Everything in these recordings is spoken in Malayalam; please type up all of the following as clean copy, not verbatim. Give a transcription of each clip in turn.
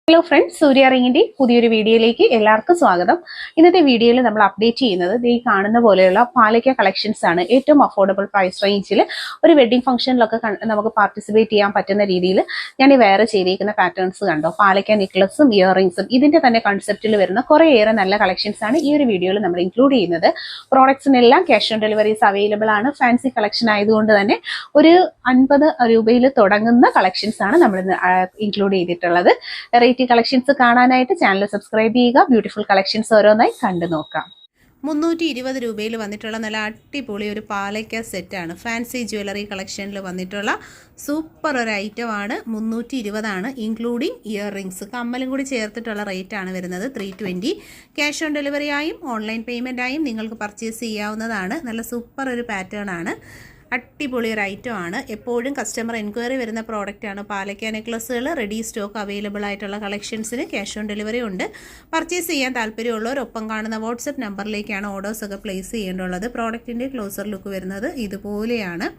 ഹലോ ഫ്രണ്ട്സ്, സൂര്യ റിങ്ങിന്റെ പുതിയൊരു വീഡിയോയിലേക്ക് എല്ലാവർക്കും സ്വാഗതം. ഇന്നത്തെ വീഡിയോയിൽ നമ്മൾ അപ്ഡേറ്റ് ചെയ്യുന്നത് ഈ കാണുന്ന പോലെയുള്ള പാലക്ക കളക്ഷൻസ് ആണ്. ഏറ്റവും അഫോർഡബിൾ പ്രൈസ് റേഞ്ചിൽ ഒരു വെഡിങ് ഫംഗ്ഷനിലൊക്കെ നമുക്ക് പാർട്ടിസിപ്പേറ്റ് ചെയ്യാൻ പറ്റുന്ന രീതിയിൽ ഞാൻ ഈ വേറെ ചെയ്തിരിക്കുന്ന പാറ്റേൺസ് കണ്ടോ. പാലക്ക നെക്ലസും ഇയറിംഗ്സും ഇതിന്റെ തന്നെ കൺസെപ്റ്റിൽ വരുന്ന കുറേയേറെ നല്ല കളക്ഷൻസ് ആണ് ഈ ഒരു വീഡിയോയിൽ നമ്മൾ ഇൻക്ലൂഡ് ചെയ്യുന്നത്. പ്രോഡക്ട്സിനെല്ലാം ക്യാഷ് ഓൺ ഡെലിവറീസ് അവൈലബിൾ ആണ്. ഫാൻസി കളക്ഷൻ ആയതുകൊണ്ട് തന്നെ ഒരു 50 രൂപയിൽ തുടങ്ങുന്ന കളക്ഷൻസ് ആണ് നമ്മൾ ഇൻക്ലൂഡ് ചെയ്തിട്ടുള്ളത്. കളക്ഷൻസ് കാണാനായിട്ട് ചാനൽ സബ്സ്ക്രൈബ് ചെയ്യുക. ബ്യൂട്ടിഫുൾ കളക്ഷൻസ് ഓരോന്നായി കണ്ടു നോക്കാം. 320 രൂപയിൽ വന്നിട്ടുള്ള നല്ല അടിപൊളി ഒരു പാലക്ക സെറ്റാണ്. ഫാൻസി ജ്വല്ലറി കളക്ഷനിൽ വന്നിട്ടുള്ള സൂപ്പർ ഒരു ഐറ്റമാണ്. 320 ആണ്, ഇൻക്ലൂഡിങ് ഇയർ റിങ്സ് കമ്മലും കൂടി ചേർത്തിട്ടുള്ള റേറ്റ് ആണ് വരുന്നത്. 320. ക്യാഷ് ഓൺ ഡെലിവറി ആയും ഓൺലൈൻ പേയ്മെൻ്റ് ആയും നിങ്ങൾക്ക് പർച്ചേസ് ചെയ്യാവുന്നതാണ്. നല്ല സൂപ്പർ ഒരു പാറ്റേൺ ആണ്. അടിപൊളി ഒരു ഐറ്റം ആണ്. എപ്പോഴും കസ്റ്റമർ എൻക്വയറി വരുന്ന പ്രോഡക്റ്റാണ് പാലക്ക നെക്ലസുകൾ. റെഡി സ്റ്റോക്ക് അവൈലബിൾ ആയിട്ടുള്ള കളക്ഷൻസിന് ക്യാഷ് ഓൺ ഡെലിവറി ഉണ്ട്. പർച്ചേസ് ചെയ്യാൻ താല്പര്യമുള്ളവർ ഒപ്പം കാണുന്ന വാട്സപ്പ് നമ്പറിലേക്കാണ് ഓർഡേഴ്സൊക്കെ പ്ലേസ് ചെയ്യേണ്ടുള്ളത്. പ്രോഡക്റ്റിൻ്റെ ക്ലോസർ ലുക്ക് വരുന്നത് ഇതുപോലെയാണ്.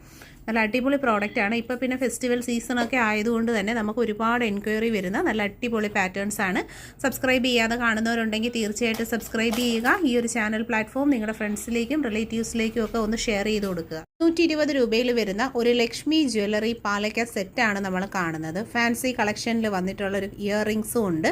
നല്ല അടിപൊളി പ്രോഡക്റ്റാണ്. ഇപ്പോൾ പിന്നെ ഫെസ്റ്റിവൽ സീസണൊക്കെ ആയതുകൊണ്ട് തന്നെ നമുക്ക് ഒരുപാട് എൻക്വയറി വരുന്ന നല്ല അടിപൊളി പാറ്റേൺസ് ആണ്. സബ്സ്ക്രൈബ് ചെയ്യാതെ കാണുന്നവരുണ്ടെങ്കിൽ തീർച്ചയായിട്ടും സബ്സ്ക്രൈബ് ചെയ്യുക. ഈ ഒരു ചാനൽ പ്ലാറ്റ്ഫോം നിങ്ങളുടെ ഫ്രണ്ട്സിലേക്കും റിലേറ്റീവ്സിലേക്കും ഒക്കെ ഒന്ന് ഷെയർ ചെയ്ത് കൊടുക്കുക. 120 രൂപയിൽ വരുന്ന ഒരു ലക്ഷ്മി ജ്വല്ലറി പാലക്ക സെറ്റാണ് നമ്മൾ കാണുന്നത്. ഫാൻസി കളക്ഷനിൽ വന്നിട്ടുള്ള ഒരു ഇയർ റിങ്സും ഉണ്ട്.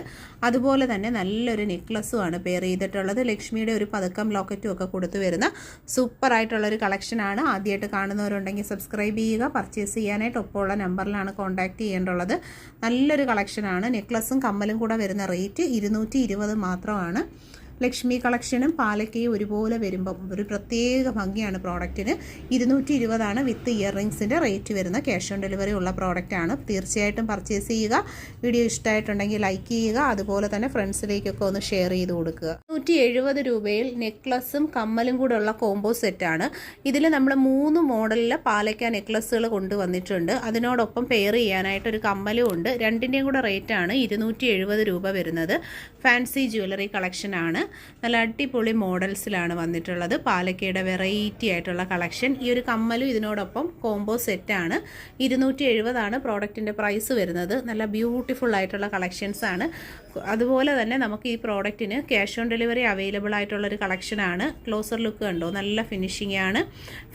അതുപോലെ തന്നെ നല്ലൊരു നെക്ലസും ആണ് പെയർ ചെയ്തിട്ടുള്ളത്. ലക്ഷ്മിയുടെ ഒരു പതക്കം ലോക്കറ്റും ഒക്കെ കൊടുത്തു വരുന്ന സൂപ്പർ ആയിട്ടുള്ളൊരു കളക്ഷനാണ്. ആദ്യമായിട്ട് കാണുന്നവരുണ്ടെങ്കിൽ സബ്സ്ക്രൈബ് ചെയ്യുക. പർച്ചേസ് ചെയ്യാനായിട്ട് ഒപ്പമുള്ള നമ്പറിലാണ് കോൺടാക്ട് ചെയ്യേണ്ടുള്ളത്. നല്ലൊരു കളക്ഷനാണ്. നെക്ലസും കമ്മലും കൂടെ വരുന്ന റേറ്റ് 220 മാത്രമാണ്. ലക്ഷ്മി കളക്ഷനും പാലക്കയും ഒരുപോലെ വരുമ്പം ഒരു പ്രത്യേക ഭംഗിയാണ് പ്രോഡക്റ്റിന്. 220 വിത്ത് ഇയർ റിങ്സിൻ്റെ റേറ്റ് വരുന്ന ക്യാഷ് ഓൺ ഡെലിവറി ഉള്ള പ്രോഡക്റ്റാണ്. തീർച്ചയായിട്ടും പർച്ചേസ് ചെയ്യുക. വീഡിയോ ഇഷ്ടമായിട്ടുണ്ടെങ്കിൽ ലൈക്ക് ചെയ്യുക. അതുപോലെ തന്നെ ഫ്രണ്ട്സിലേക്കൊക്കെ ഒന്ന് ഷെയർ ചെയ്ത് കൊടുക്കുക. 170 രൂപയിൽ നെക്ലസും കമ്മലും കൂടെ ഉള്ള കോംബോ സെറ്റാണ്. ഇതിൽ നമ്മൾ 3 മോഡലിലെ പാലക്ക നെക്ലസുകൾ കൊണ്ടുവന്നിട്ടുണ്ട്. അതിനോടൊപ്പം പെയർ ചെയ്യാനായിട്ട് ഒരു കമ്മലും ഉണ്ട്. രണ്ടിൻ്റെയും കൂടെ റേറ്റാണ് 270 രൂപ വരുന്നത്. ഫാൻസി ജ്വല്ലറി കളക്ഷനാണ്. നല്ല അടിപൊളി മോഡൽസിലാണ് വന്നിട്ടുള്ളത്. പാലക്കയുടെ വെറൈറ്റി ആയിട്ടുള്ള കളക്ഷൻ. ഈ ഒരു കമ്മലും ഇതിനോടൊപ്പം കോംബോ സെറ്റാണ്. 270 പ്രോഡക്റ്റിൻ്റെ പ്രൈസ് വരുന്നത്. നല്ല ബ്യൂട്ടിഫുൾ ആയിട്ടുള്ള കളക്ഷൻസ് ആണ്. അതുപോലെ തന്നെ നമുക്ക് ഈ പ്രോഡക്റ്റിന് ക്യാഷ് ഓൺ ഡെലിവറി അവൈലബിൾ ആയിട്ടുള്ളൊരു കളക്ഷനാണ്. ക്ലോസർ ലുക്ക് കണ്ടോ, നല്ല ഫിനിഷിംഗ് ആണ്.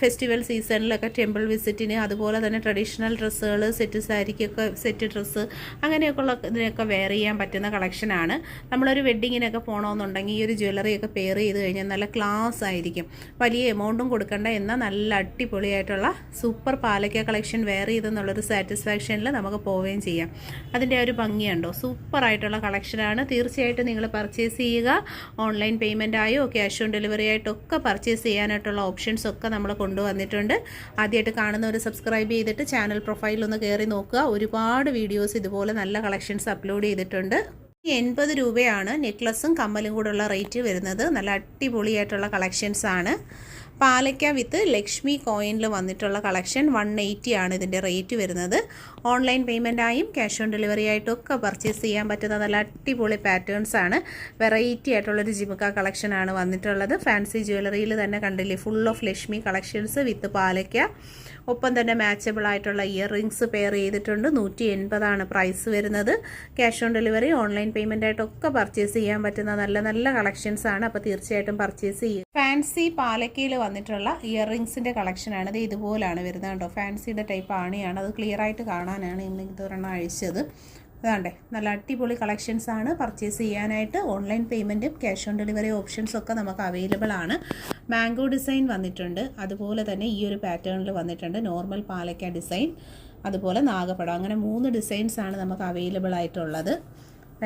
ഫെസ്റ്റിവൽ സീസണിലൊക്കെ ടെമ്പിൾ വിസിറ്റിന്, അതുപോലെ തന്നെ ട്രഡീഷണൽ ഡ്രസ്സുകൾ, സെറ്റ് സാരിക്കൊക്കെ സെറ്റ് ഡ്രസ്സ് അങ്ങനെയൊക്കെയുള്ള ഇതിനൊക്കെ വെയർ ചെയ്യാൻ പറ്റുന്ന കളക്ഷനാണ്. നമ്മളൊരു വെഡ്ഡിങ്ങിനൊക്കെ പോകണമെന്നുണ്ടെങ്കിൽ ഈ ഒരു ജ്വല്ലറിയൊക്കെ പെയർ ചെയ്ത് കഴിഞ്ഞാൽ നല്ല ക്ലാസ് ആയിരിക്കും. വലിയ എമൗണ്ടും കൊടുക്കേണ്ട, എന്നാൽ നല്ല അടിപൊളിയായിട്ടുള്ള സൂപ്പർ പാലക്ക കളക്ഷൻ വെയർ ചെയ്തെന്നുള്ളൊരു സാറ്റിസ്ഫാക്ഷനിൽ നമുക്ക് പോവുകയും ചെയ്യാം. അതിൻ്റെ ഒരു ഭംഗിയുണ്ടോ, സൂപ്പർ ആയിട്ടുള്ള കളക്ഷനാണ്. തീർച്ചയായിട്ടും നിങ്ങൾ പർച്ചേസ് ചെയ്യുക. ഓൺലൈൻ പേയ്മെൻ്റ് ആയോ ക്യാഷ് ഓൺ ഡെലിവറി ആയിട്ടൊക്കെ പർച്ചേസ് ചെയ്യാനായിട്ടുള്ള ഓപ്ഷൻസ് ഒക്കെ നമ്മൾ കൊണ്ടുവന്നിട്ടുണ്ട്. ആദ്യമായിട്ട് കാണുന്നവർ സബ്സ്ക്രൈബ് ചെയ്തിട്ട് ചാനൽ പ്രൊഫൈലൊന്ന് കയറി നോക്കുക. ഒരുപാട് വീഡിയോസ് ഇതുപോലെ നല്ല കളക്ഷൻസ് അപ്ലോഡ് ചെയ്തിട്ടുണ്ട്. 80 രൂപയാണ് നെക്ലസും കമ്മലും കൂടെയുള്ള റേറ്റ് വരുന്നത്. നല്ല അടിപൊളിയായിട്ടുള്ള കളക്ഷൻസ് ആണ്. പാലക്ക വിത്ത് ലക്ഷ്മി കോയിനിൽ വന്നിട്ടുള്ള കളക്ഷൻ 180 ആണ് ഇതിൻ്റെ റേറ്റ് വരുന്നത്. ഓൺലൈൻ പേയ്മെൻറ്റായും ക്യാഷ് ഓൺ ഡെലിവറി ആയിട്ടൊക്കെ പർച്ചേസ് ചെയ്യാൻ പറ്റുന്ന നല്ല അടിപൊളി പാറ്റേൺസ് ആണ്. വെറൈറ്റി ആയിട്ടുള്ളൊരു ജിമുക്ക കളക്ഷനാണ് വന്നിട്ടുള്ളത്. ഫാൻസി ജ്വല്ലറിയിൽ തന്നെ കണ്ടില്ലേ, full of Lakshmi collections with palakka. ഒപ്പം തന്നെ മാച്ചബിൾ ആയിട്ടുള്ള ഇയർ റിങ്സ് പെയർ ചെയ്തിട്ടുണ്ട്. 180 പ്രൈസ് വരുന്നത്. Cash on delivery online payment ആയിട്ടൊക്കെ പർച്ചേസ് ചെയ്യാൻ പറ്റുന്ന നല്ല നല്ല കളക്ഷൻസ് ആണ്. അപ്പോൾ തീർച്ചയായിട്ടും പർച്ചേസ് ചെയ്യും. ഫാൻസി പാലക്കയിൽ വന്നിട്ടുള്ള ഇയർ റിങ്സിൻ്റെ കളക്ഷനാണ്. ഇത് ഇതുപോലാണ് വരുന്നത് കേട്ടോ. ഫാൻസിയുടെ ടൈപ്പ് ആണിയാണ്. അത് ക്ലിയർ ആയിട്ട് കാണാനാണ് ഇന്ന് ഇതൊരെണ്ണം അഴിച്ചത്. അതാണ്ടേ, നല്ല അടിപൊളി കളക്ഷൻസ് ആണ്. പർച്ചേസ് ചെയ്യാനായിട്ട് ഓൺലൈൻ പേയ്മെൻറ്റും ക്യാഷ് ഓൺ ഡെലിവറി ഓപ്ഷൻസൊക്കെ നമുക്ക് അവൈലബിൾ ആണ്. മാംഗോ ഡിസൈൻ വന്നിട്ടുണ്ട്. അതുപോലെ തന്നെ ഈ ഒരു പാറ്റേണിൽ വന്നിട്ടുണ്ട് നോർമൽ പാലക്ക ഡിസൈൻ, അതുപോലെ നാഗപ്പടം. അങ്ങനെ 3 ഡിസൈൻസാണ് നമുക്ക് അവൈലബിൾ ആയിട്ടുള്ളത്.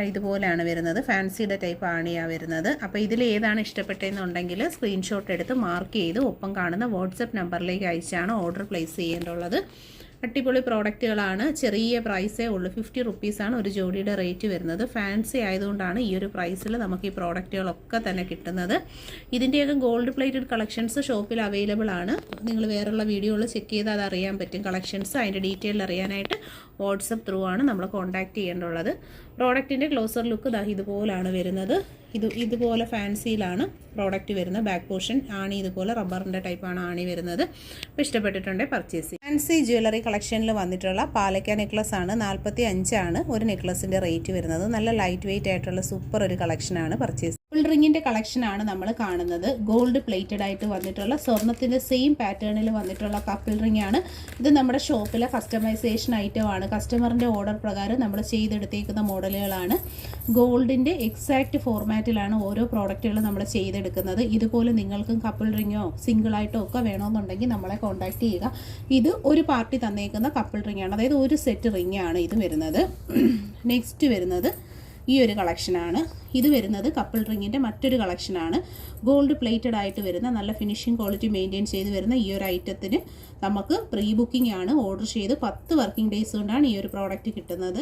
ഇതുപോലെയാണ് വരുന്നത്. ഫാൻസിയുടെ ടൈപ്പ് ആണിയാണ് വരുന്നത്. അപ്പോൾ ഇതിൽ ഏതാണ് ഇഷ്ടപ്പെട്ടതെന്നുണ്ടെങ്കിൽ സ്ക്രീൻഷോട്ട് എടുത്ത് മാർക്ക് ചെയ്ത് ഒപ്പം കാണുന്ന വാട്സപ്പ് നമ്പറിലേക്ക് അയച്ചാണ് ഓർഡർ പ്ലേസ് ചെയ്യേണ്ടുള്ളത്. അടിപൊളി പ്രോഡക്റ്റുകളാണ്. ചെറിയ പ്രൈസേ ഉള്ളൂ. 50 റുപ്പീസാണ് ഒരു ജോഡിയുടെ റേറ്റ് വരുന്നത്. ഫാൻസി ആയതുകൊണ്ടാണ് ഈ ഒരു പ്രൈസിൽ നമുക്ക് ഈ പ്രോഡക്റ്റുകളൊക്കെ തന്നെ കിട്ടുന്നത്. ഇതിൻ്റെയൊക്കെ ഗോൾഡ് പ്ലേറ്റഡ് കളക്ഷൻസ് ഷോപ്പിൽ അവൈലബിൾ ആണ്. നിങ്ങൾ വേറെയുള്ള വീഡിയോകൾ ചെക്ക് ചെയ്താൽ അത് അറിയാൻ പറ്റും. കളക്ഷൻസ് അതിൻ്റെ ഡീറ്റെയിൽ അറിയാനായിട്ട് വാട്സപ്പ് ത്രൂ ആണ് നമ്മൾ കോൺടാക്റ്റ് ചെയ്യേണ്ടുള്ളത്. പ്രോഡക്റ്റിൻ്റെ ക്ലോസർ ലുക്ക് ദാ ഇതുപോലാണ് വരുന്നത്. ഇതുപോലെ ഫാൻസിയിലാണ് പ്രോഡക്റ്റ് വരുന്നത്. ബാക്ക് പോർഷൻ ആണി ഇതുപോലെ റബ്ബറിൻ്റെ ടൈപ്പാണ് ആണി വരുന്നത്. അപ്പോൾ ഇഷ്ടപ്പെട്ടിട്ടുണ്ടെങ്കിൽ പർച്ചേസ് ചെയ്യും. ഫാൻസി ജ്വല്ലറി കളക്ഷനിൽ വന്നിട്ടുള്ള പാലക്ക നെക്ലസ് ആണ്. 45 ആണ് ഒരു നെക്ലസിൻ്റെ റേറ്റ് വരുന്നത്. നല്ല ലൈറ്റ് വെയിറ്റ് ആയിട്ടുള്ള സൂപ്പർ ഒരു കളക്ഷനാണ്. പർച്ചേസ് ഫുൾ റിങ്ങിൻ്റെ കളക്ഷനാണ് നമ്മൾ കാണുന്നത്. ഗോൾഡ് പ്ലേറ്റഡ് ആയിട്ട് വന്നിട്ടുള്ള സ്വർണ്ണത്തിൻ്റെ സെയിം പാറ്റേണിൽ വന്നിട്ടുള്ള കപ്പിൾ റിംഗ് ആണ്. ഇത് നമ്മുടെ ഷോപ്പിലെ കസ്റ്റമൈസേഷൻ ഐറ്റം ആണ്. കസ്റ്റമറിൻ്റെ ഓർഡർ പ്രകാരം നമ്മൾ ചെയ്തെടുത്തേക്കുന്ന മോഡലുകളാണ്. ഗോൾഡിൻ്റെ എക്സാക്റ്റ് ഫോർമാറ്റിലാണ് ഓരോ പ്രോഡക്റ്റുകളും നമ്മൾ ചെയ്തെടുക്കുന്നത്. ഇതുപോലെ നിങ്ങൾക്കും കപ്പിൾ റിങ്ങോ സിംഗിളായിട്ടോ ഒക്കെ വേണമെന്നുണ്ടെങ്കിൽ നമ്മളെ കോൺടാക്റ്റ് ചെയ്യുക. ഇത് ഒരു പാർട്ടി തന്നേക്കുന്ന കപ്പിൾ റിംഗ് ആണ്. അതായത് ഒരു സെറ്റ് റിംഗ് ആണ് ഇത് വരുന്നത്. നെക്സ്റ്റ് വരുന്നത് ഈ ഒരു കളക്ഷനാണ്. ഇത് വരുന്നത് കപ്പിൾ റിങ്ങിൻ്റെ മറ്റൊരു കളക്ഷനാണ്. ഗോൾഡ് പ്ലേറ്റഡ് ആയിട്ട് വരുന്ന നല്ല ഫിനിഷിംഗ് ക്വാളിറ്റി മെയിൻറ്റെയിൻ ചെയ്ത് വരുന്ന ഈ ഒരു ഐറ്റത്തിന് നമുക്ക് പ്രീ ബുക്കിംഗ് ആണ്. ഓർഡർ ചെയ്ത് 10 വർക്കിംഗ് ഡേയ്സ് കൊണ്ടാണ് ഈ ഒരു പ്രോഡക്റ്റ് കിട്ടുന്നത്.